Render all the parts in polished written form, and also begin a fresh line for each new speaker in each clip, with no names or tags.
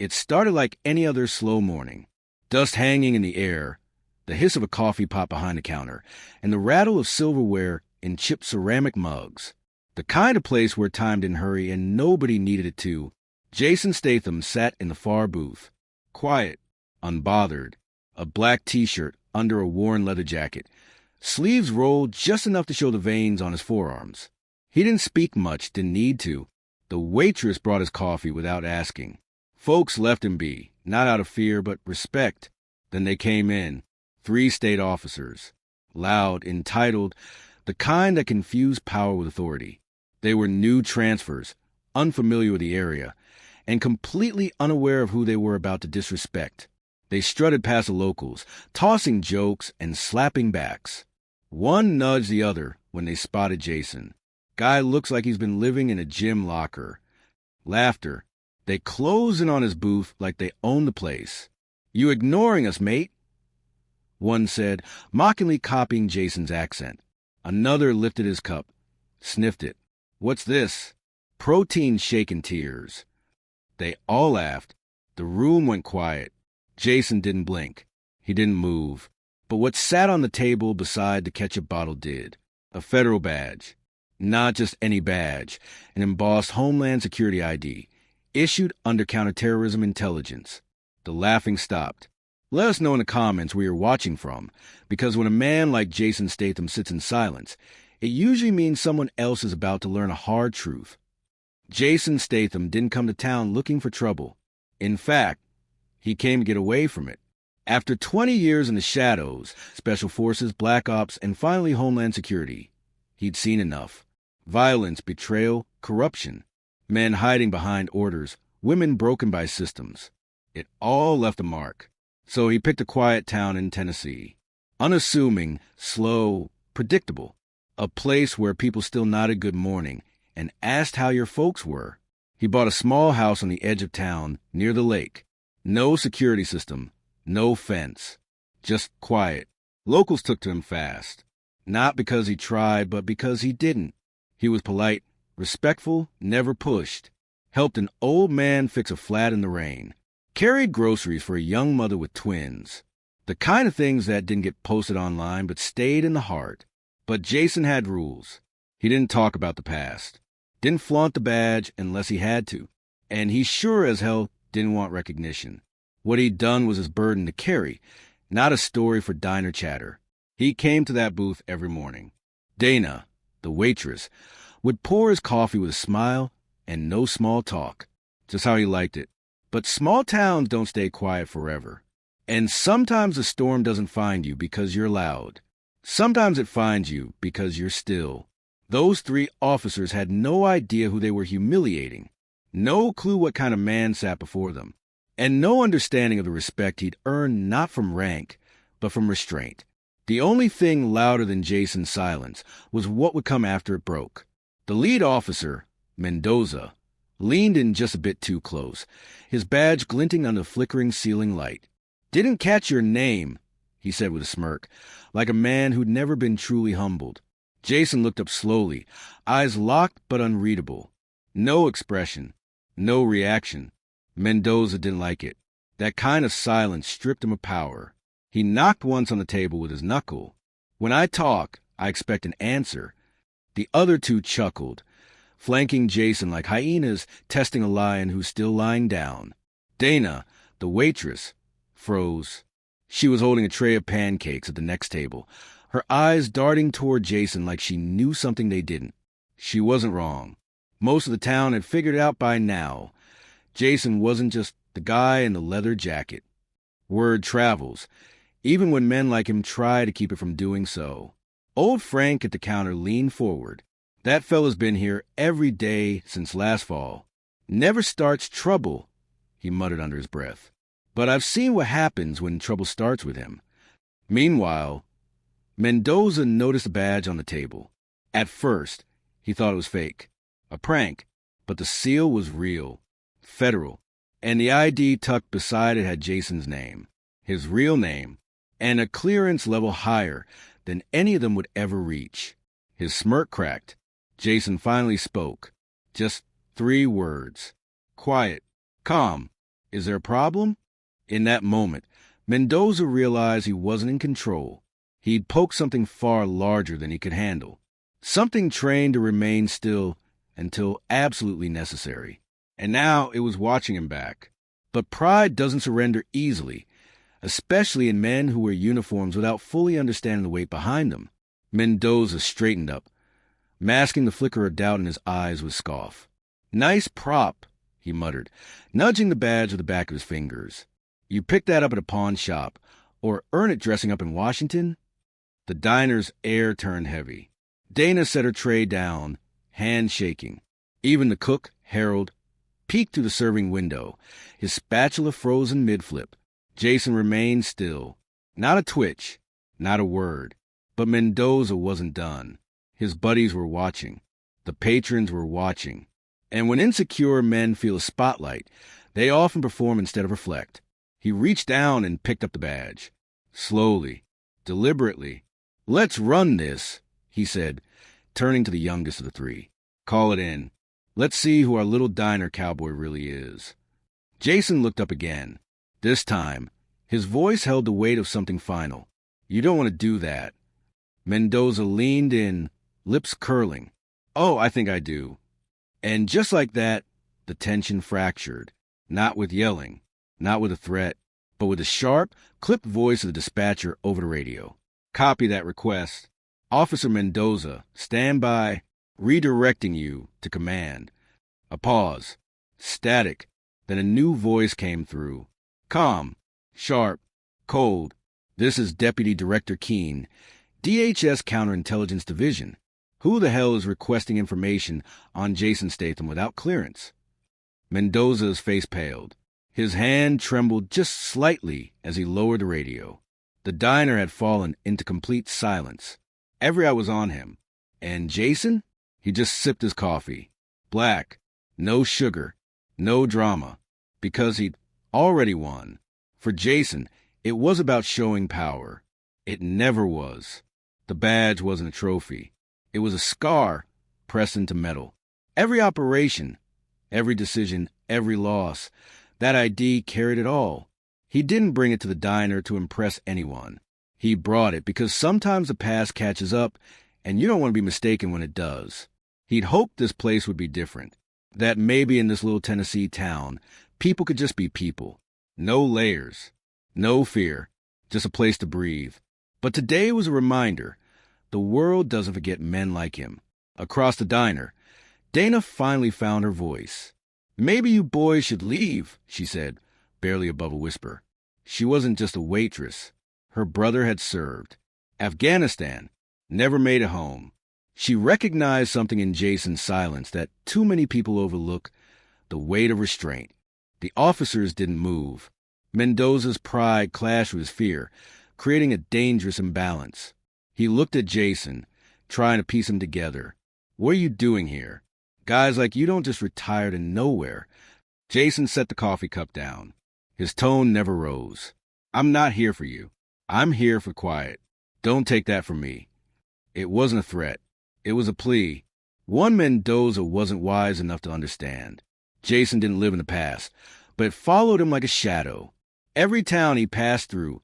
It started like any other slow morning. Dust hanging in the air, the hiss of a coffee pot behind the counter, and the rattle of silverware in chipped ceramic mugs. The kind of place where time didn't hurry and nobody needed it to. Jason Statham sat in the far booth, quiet, unbothered, a black t-shirt under a worn leather jacket, sleeves rolled just enough to show the veins on his forearms. He didn't speak much, didn't need to. The waitress brought his coffee without asking. Folks left him be, not out of fear, but respect. Then they came in, 3 state officers, loud, entitled, the kind that confused power with authority. They were new transfers, unfamiliar with the area, and completely unaware of who they were about to disrespect. They strutted past the locals, tossing jokes and slapping backs. One nudged the other when they spotted Jason. Guy looks like he's been living in a gym locker. Laughter. They closed in on his booth like they owned the place. "You ignoring us, mate?" one said, mockingly copying Jason's accent. Another lifted his cup, sniffed it. "What's this?" "Protein shake and tears." They all laughed. The room went quiet. Jason didn't blink. He didn't move. But what sat on the table beside the ketchup bottle did. A federal badge. Not just any badge. An embossed Homeland Security ID. Issued under counterterrorism intelligence. The laughing stopped. Let us know in the comments where you're watching from, because when a man like Jason Statham sits in silence, it usually means someone else is about to learn a hard truth. Jason Statham didn't come to town looking for trouble. In fact, he came to get away from it. After 20 years in the shadows, Special Forces, Black Ops, and finally Homeland Security, he'd seen enough. Violence, betrayal, corruption. Men hiding behind orders, women broken by systems. It all left a mark. So he picked a quiet town in Tennessee. Unassuming, slow, predictable. A place where people still nodded good morning and asked how your folks were. He bought a small house on the edge of town, near the lake. No security system, no fence. Just quiet. Locals took to him fast. Not because he tried, but because he didn't. He was polite, respectful, never pushed. Helped an old man fix a flat in the rain. Carried groceries for a young mother with twins. The kind of things that didn't get posted online but stayed in the heart. But Jason had rules. He didn't talk about the past. Didn't flaunt the badge unless he had to. And he sure as hell didn't want recognition. What he'd done was his burden to carry, not a story for diner chatter. He came to that booth every morning. Dana, the waitress, would pour his coffee with a smile and no small talk. Just how he liked it. But small towns don't stay quiet forever. And sometimes the storm doesn't find you because you're loud. Sometimes it finds you because you're still. Those 3 officers had no idea who they were humiliating. No clue what kind of man sat before them. And no understanding of the respect he'd earned not from rank, but from restraint. The only thing louder than Jason's silence was what would come after it broke. The lead officer, Mendoza, leaned in just a bit too close, his badge glinting under the flickering ceiling light. "Didn't catch your name," he said with a smirk, like a man who'd never been truly humbled. Jason looked up slowly, eyes locked but unreadable. No expression, no reaction. Mendoza didn't like it. That kind of silence stripped him of power. He knocked once on the table with his knuckle. "When I talk, I expect an answer." The other 2 chuckled, flanking Jason like hyenas testing a lion who's still lying down. Dana, the waitress, froze. She was holding a tray of pancakes at the next table, her eyes darting toward Jason like she knew something they didn't. She wasn't wrong. Most of the town had figured it out by now. Jason wasn't just the guy in the leather jacket. Word travels, even when men like him try to keep it from doing so. Old Frank at the counter leaned forward. "That fella's been here every day since last fall. Never starts trouble," he muttered under his breath. "But I've seen what happens when trouble starts with him." Meanwhile, Mendoza noticed a badge on the table. At first, he thought it was fake, a prank, but the seal was real, federal, and the ID tucked beside it had Jason's name, his real name, and a clearance level higher than any of them would ever reach. His smirk cracked. Jason finally spoke. Just 3 words. Quiet, calm, Is there a problem? In that moment, Mendoza realized he wasn't in control. He'd poked something far larger than he could handle. Something trained to remain still until absolutely necessary. And now it was watching him back. But pride doesn't surrender easily, especially in men who wear uniforms without fully understanding the weight behind them. Mendoza straightened up, masking the flicker of doubt in his eyes with scoff. "Nice prop," he muttered, nudging the badge with the back of his fingers. "You picked that up at a pawn shop, or earn it dressing up in Washington?" The diner's air turned heavy. Dana set her tray down, hand shaking. Even the cook, Harold, peeked through the serving window, his spatula frozen mid-flip. Jason remained still. Not a twitch, not a word. But Mendoza wasn't done. His buddies were watching. The patrons were watching. And when insecure men feel a spotlight, they often perform instead of reflect. He reached down and picked up the badge. Slowly, deliberately. "Let's run this," he said, turning to the youngest of the three. "Call it in. Let's see who our little diner cowboy really is." Jason looked up again. This time, his voice held the weight of something final. "You don't want to do that." Mendoza leaned in, lips curling. "Oh, I think I do." And just like that, the tension fractured. Not with yelling, not with a threat, but with the sharp, clipped voice of the dispatcher over the radio. "Copy that request. Officer Mendoza, stand by, redirecting you to command." A pause. Static. Then a new voice came through. Calm, sharp, cold. "This is Deputy Director Keene, DHS Counterintelligence Division. Who the hell is requesting information on Jason Statham without clearance?" Mendoza's face paled. His hand trembled just slightly as he lowered the radio. The diner had fallen into complete silence. Every eye was on him. And Jason? He just sipped his coffee. Black. No sugar. No drama. Because he'd already won. For Jason, it was about showing power. It never was. The badge wasn't a trophy. It was a scar pressed into metal. Every operation, every decision, every loss, that ID carried it all. He didn't bring it to the diner to impress anyone. He brought it because sometimes the past catches up, and you don't want to be mistaken when it does. He'd hoped this place would be different. That maybe in this little Tennessee town, people could just be people. No layers. No fear. Just a place to breathe. But today was a reminder. The world doesn't forget men like him. Across the diner, Dana finally found her voice. "Maybe you boys should leave," she said, barely above a whisper. She wasn't just a waitress. Her brother had served. Afghanistan. Never made it home. She recognized something in Jason's silence that too many people overlook, the weight of restraint. The officers didn't move. Mendoza's pride clashed with his fear, creating a dangerous imbalance. He looked at Jason, trying to piece them together. "What are you doing here? Guys like you don't just retire to nowhere." Jason set the coffee cup down. His tone never rose. "I'm not here for you. I'm here for quiet. Don't take that from me." It wasn't a threat. It was a plea. One Mendoza wasn't wise enough to understand. Jason didn't live in the past, but it followed him like a shadow. Every town he passed through,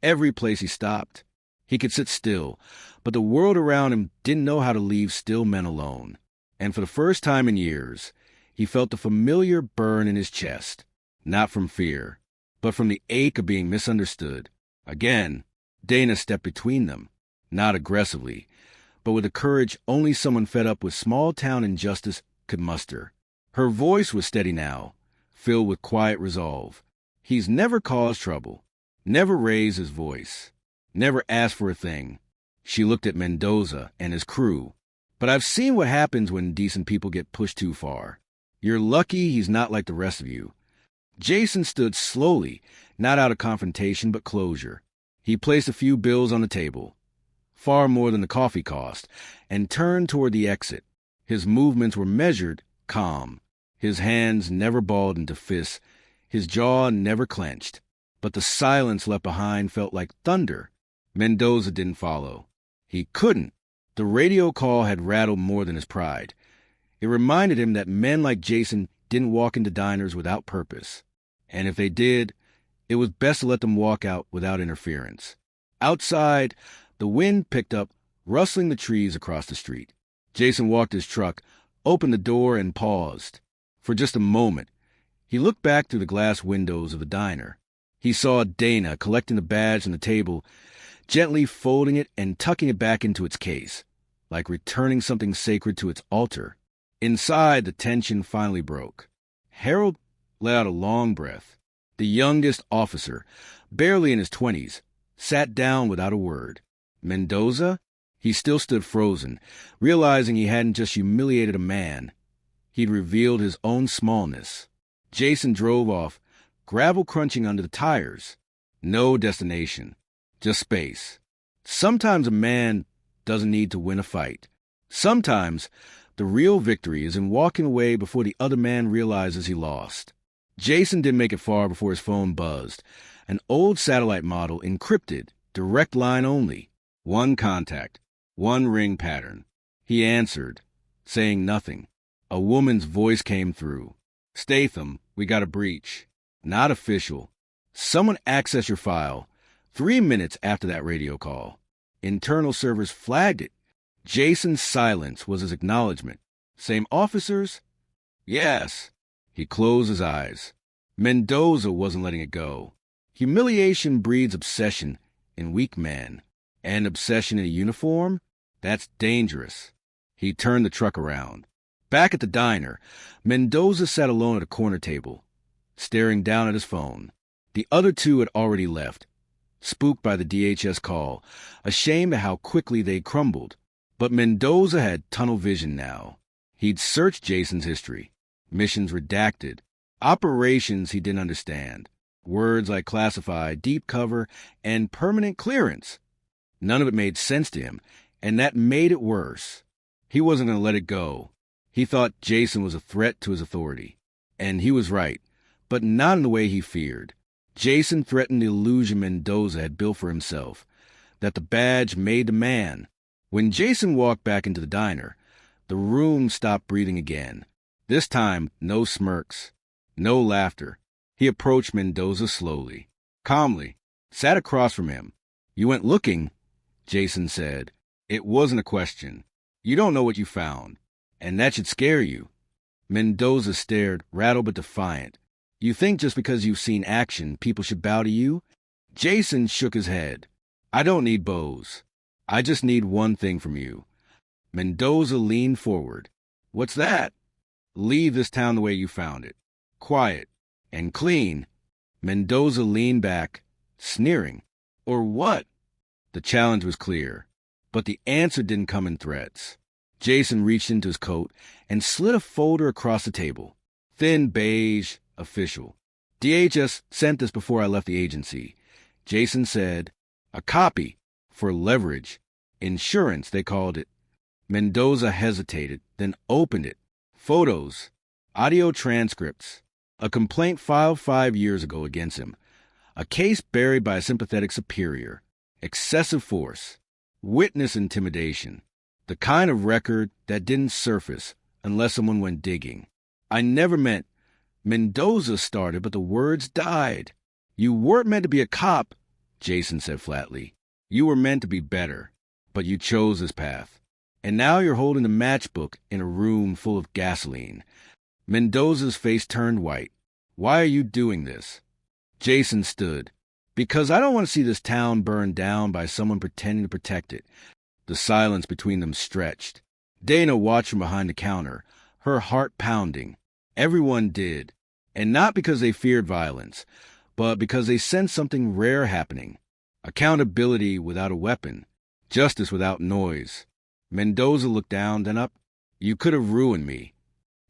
every place he stopped. He could sit still, but the world around him didn't know how to leave still men alone. And for the first time in years, he felt the familiar burn in his chest, not from fear, but from the ache of being misunderstood. Again, Dana stepped between them, not aggressively, but with a courage only someone fed up with small-town injustice could muster. Her voice was steady now, filled with quiet resolve. He's never caused trouble, never raised his voice, never asked for a thing. She looked at Mendoza and his crew. "But I've seen what happens when decent people get pushed too far. You're lucky he's not like the rest of you." Jason stood slowly, not out of confrontation but closure. He placed a few bills on the table, far more than the coffee cost, and turned toward the exit. His movements were measured, calm. His hands never balled into fists, his jaw never clenched. But the silence left behind felt like thunder. Mendoza didn't follow. He couldn't. The radio call had rattled more than his pride. It reminded him that men like Jason didn't walk into diners without purpose. And if they did, it was best to let them walk out without interference. Outside, the wind picked up, rustling the trees across the street. Jason walked his truck, opened the door, and paused. For just a moment, he looked back through the glass windows of the diner. He saw Dana collecting the badge on the table, gently folding it and tucking it back into its case, like returning something sacred to its altar. Inside, the tension finally broke. Harold let out a long breath. The youngest officer, barely in his 20s, sat down without a word. Mendoza? He still stood frozen, realizing he hadn't just humiliated a man. He'd revealed his own smallness. Jason drove off, gravel crunching under the tires. No destination, just space. Sometimes a man doesn't need to win a fight. Sometimes the real victory is in walking away before the other man realizes he lost. Jason didn't make it far before his phone buzzed. An old satellite model, encrypted, direct line only. One contact, one ring pattern. He answered, saying nothing. A woman's voice came through. "Statham, we got a breach." Not official. "Someone accessed your file 3 minutes after that radio call. Internal servers flagged it." Jason's silence was his acknowledgement. "Same officers?" "Yes." He closed his eyes. Mendoza wasn't letting it go. Humiliation breeds obsession in weak men. And obsession in a uniform? That's dangerous. He turned the truck around. Back at the diner, Mendoza sat alone at a corner table, staring down at his phone. The other two had already left, spooked by the DHS call, ashamed at how quickly they crumbled. But Mendoza had tunnel vision now. He'd searched Jason's history. Missions redacted. Operations he didn't understand. Words like classified, deep cover, and permanent clearance. None of it made sense to him, and that made it worse. He wasn't going to let it go. He thought Jason was a threat to his authority. And he was right, but not in the way he feared. Jason threatened the illusion Mendoza had built for himself, that the badge made the man. When Jason walked back into the diner, the room stopped breathing again. This time, no smirks, no laughter. He approached Mendoza slowly, calmly, sat across from him. "You went looking," Jason said. "It wasn't a question. You don't know what you found, and that should scare you." Mendoza stared, rattled but defiant. "You think just because you've seen action, people should bow to you?" Jason shook his head. "I don't need bows. I just need one thing from you." Mendoza leaned forward. "What's that?" "Leave this town the way you found it. Quiet. And clean." Mendoza leaned back, sneering. "Or what?" The challenge was clear, but the answer didn't come in threats. Jason reached into his coat and slid a folder across the table. Thin beige, official. "DHS sent this before I left the agency." Jason said, "A copy. For leverage. Insurance, they called it." Mendoza hesitated, then opened it. Photos. Audio transcripts. A complaint filed 5 years ago against him. A case buried by a sympathetic superior. Excessive force. Witness intimidation. The kind of record that didn't surface unless someone went digging. "I never meant..." Mendoza started, but the words died. "You weren't meant to be a cop," Jason said flatly. "You were meant to be better, but you chose this path. And now you're holding the matchbook in a room full of gasoline." Mendoza's face turned white. "Why are you doing this?" Jason stood. "Because I don't want to see this town burned down by someone pretending to protect it." The silence between them stretched. Dana watched from behind the counter, her heart pounding. Everyone did. And not because they feared violence, but because they sensed something rare happening. Accountability without a weapon. Justice without noise. Mendoza looked down, then up. "You could have ruined me."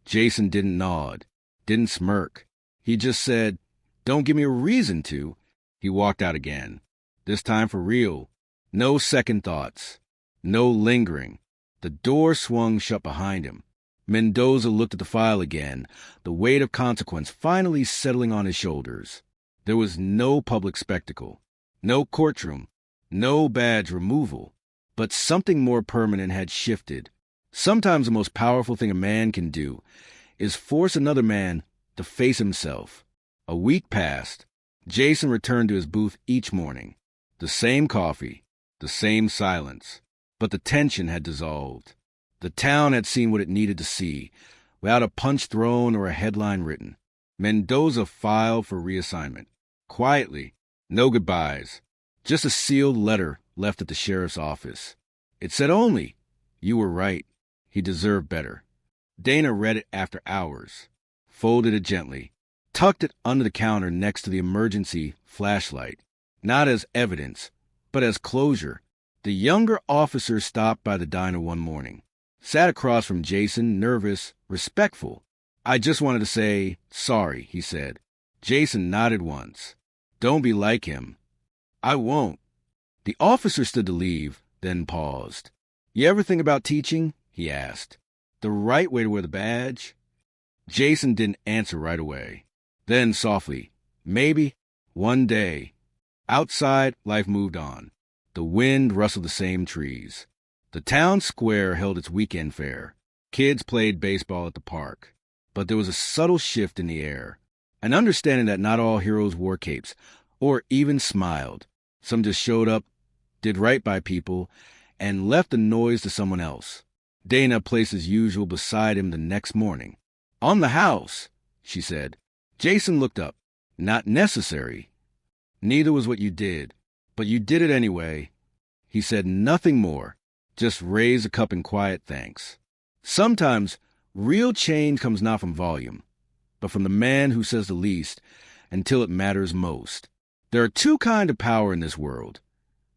Jason didn't nod, didn't smirk. He just said, "Don't give me a reason to." He walked out again. This time for real. No second thoughts. No lingering. The door swung shut behind him. Mendoza looked at the file again, the weight of consequence finally settling on his shoulders. There was no public spectacle. No courtroom. No badge removal. But something more permanent had shifted. Sometimes the most powerful thing a man can do is force another man to face himself. A week passed. Jason returned to his booth each morning. The same coffee, the same silence. But the tension had dissolved. The town had seen what it needed to see, without a punch thrown or a headline written. Mendoza filed for reassignment. Quietly, no goodbyes. Just a sealed letter left at the sheriff's office. It said only, "You were right. He deserved better." Dana read it after hours, folded it gently, tucked it under the counter next to the emergency flashlight. Not as evidence, but as closure. The younger officer stopped by the diner one morning, sat across from Jason, nervous, respectful. "I just wanted to say sorry," he said. Jason nodded once. "Don't be like him." "I won't." The officer stood to leave, then paused. "You ever think about teaching?" he asked. "The right way to wear the badge?" Jason didn't answer right away. Then softly, "Maybe, one day." Outside, life moved on. The wind rustled the same trees. The town square held its weekend fair. Kids played baseball at the park. But there was a subtle shift in the air, an understanding that not all heroes wore capes, or even smiled. Some just showed up, did right by people, and left the noise to someone else. Dana placed his usual beside him the next morning. "On the house," she said. Jason looked up. "Not necessary. Neither was what you did, but you did it anyway." He said nothing more, just raised a cup in quiet thanks. Sometimes real change comes not from volume, but from the man who says the least until it matters most. There are two kinds of power in this world.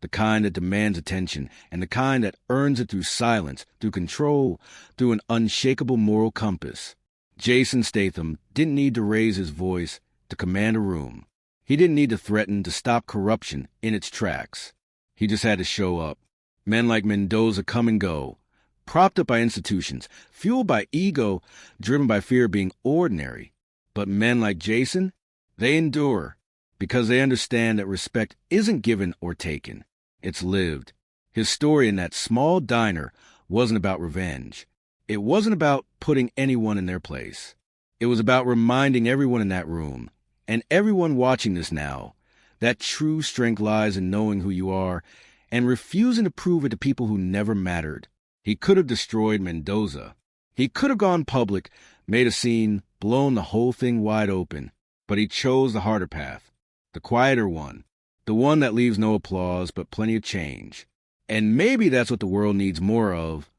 The kind that demands attention, and the kind that earns it through silence, through control, through an unshakable moral compass. Jason Statham didn't need to raise his voice to command a room. He didn't need to threaten to stop corruption in its tracks. He just had to show up. Men like Mendoza come and go, propped up by institutions, fueled by ego, driven by fear of being ordinary. But men like Jason, they endure, because they understand that respect isn't given or taken. It's lived. His story in that small diner wasn't about revenge. It wasn't about putting anyone in their place. It was about reminding everyone in that room, and everyone watching this now, that true strength lies in knowing who you are and refusing to prove it to people who never mattered. He could have destroyed Mendoza. He could have gone public, made a scene, blown the whole thing wide open. But he chose the harder path, the quieter one, the one that leaves no applause but plenty of change. And maybe that's what the world needs more of.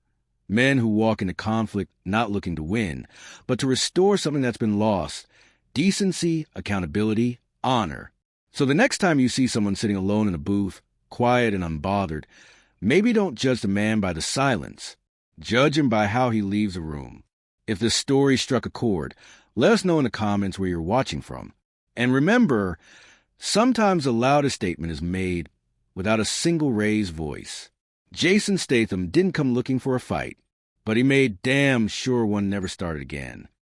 Men who walk into conflict not looking to win, but to restore something that's been lost. Decency, accountability, honor. So the next time you see someone sitting alone in a booth, quiet and unbothered, maybe don't judge the man by the silence. Judge him by how he leaves a room. If this story struck a chord, let us know in the comments where you're watching from. And remember, sometimes the loudest statement is made without a single raised voice. Jason Statham didn't come looking for a fight, but he made damn sure one never started again.